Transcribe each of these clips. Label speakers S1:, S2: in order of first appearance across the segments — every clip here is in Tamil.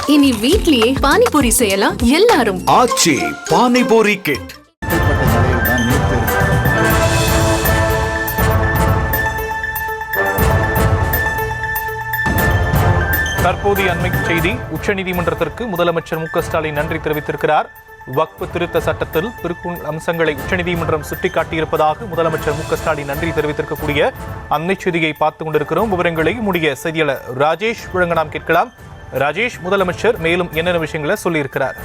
S1: இனி வீட்லயே பானிபூரி செய்யலாம் எல்லாரும்.
S2: ஆச்சி பானிபூரி கிட்.
S3: தற்போதைய அண்மை செய்தி. உச்சநீதிமன்றத்திற்கு முதலமைச்சர் மு.க. ஸ்டாலின் நன்றி தெரிவித்திருக்கிறார். வக்ஃப் திருத்த சட்டத்தில் பிறக்கும் அம்சங்களை உச்சநீதிமன்றம் சுட்டிக்காட்டியிருப்பதாக முதலமைச்சர் மு.க. ஸ்டாலின் நன்றி தெரிவித்திருக்கக்கூடிய அண்மை செய்தியை பார்த்துக் கொண்டிருக்கிறோம். விவரங்களை முடிய செய்தியாளர் ராஜேஷ் வழங்க நாம் கேட்கலாம். ராஜேஷ், முதலமைச்சர் மேலும் என்னென்ன விஷயங்களை சொல்லியிருக்கிறார்?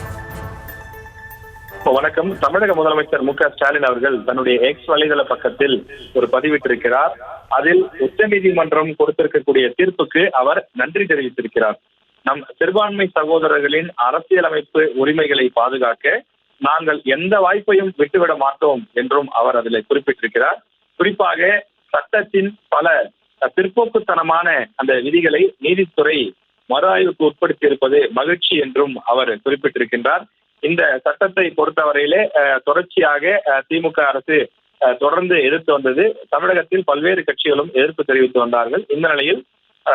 S4: வணக்கம். தமிழக முதலமைச்சர் மு.க. ஸ்டாலின் அவர்கள் தன்னுடைய எக்ஸ் வலைதள பக்கத்தில் ஒரு பதிவிட்டிருக்கிறார். அதில் உச்சநீதிமன்றம் கொடுத்திருக்கக்கூடிய தீர்ப்புக்கு அவர் நன்றி தெரிவித்திருக்கிறார். நம் சிறுபான்மை சகோதரர்களின் அரசியலமைப்பு உரிமைகளை பாதுகாக்க நாங்கள் எந்த வாய்ப்பையும் விட்டுவிட மாட்டோம் என்றும் அவர் அதில் குறிப்பிட்டிருக்கிறார். குறிப்பாக சட்டத்தின் பல பிற்போக்குத்தனமான அந்த விதிகளை நீதித்துறை மறு ஆய்வுக்கு உட்படுத்தி இருப்பது மகிழ்ச்சி என்றும் அவர் குறிப்பிட்டிருக்கின்றார். இந்த சட்டத்தை பொறுத்தவரையிலே தொடர்ச்சியாக திமுக அரசு தொடர்ந்து எதிர்த்து வந்தது. தமிழகத்தில் பல்வேறு கட்சிகளும் எதிர்ப்பு தெரிவித்து வந்தார்கள். இந்த நிலையில்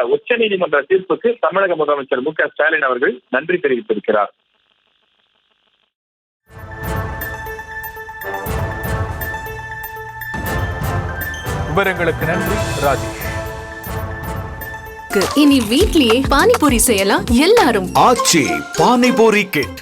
S4: உச்ச நீதிமன்ற தீர்ப்புக்கு தமிழக முதலமைச்சர் மு.க. ஸ்டாலின் அவர்கள் நன்றி தெரிவித்திருக்கிறார்.
S3: விவரங்களுக்கு நன்றி ராஜேஷ்.
S1: இனி வீட்லயே பானிபூரி செய்யலாம் எல்லாரும்.
S2: ஆச்சி பானிபூரி கிட்.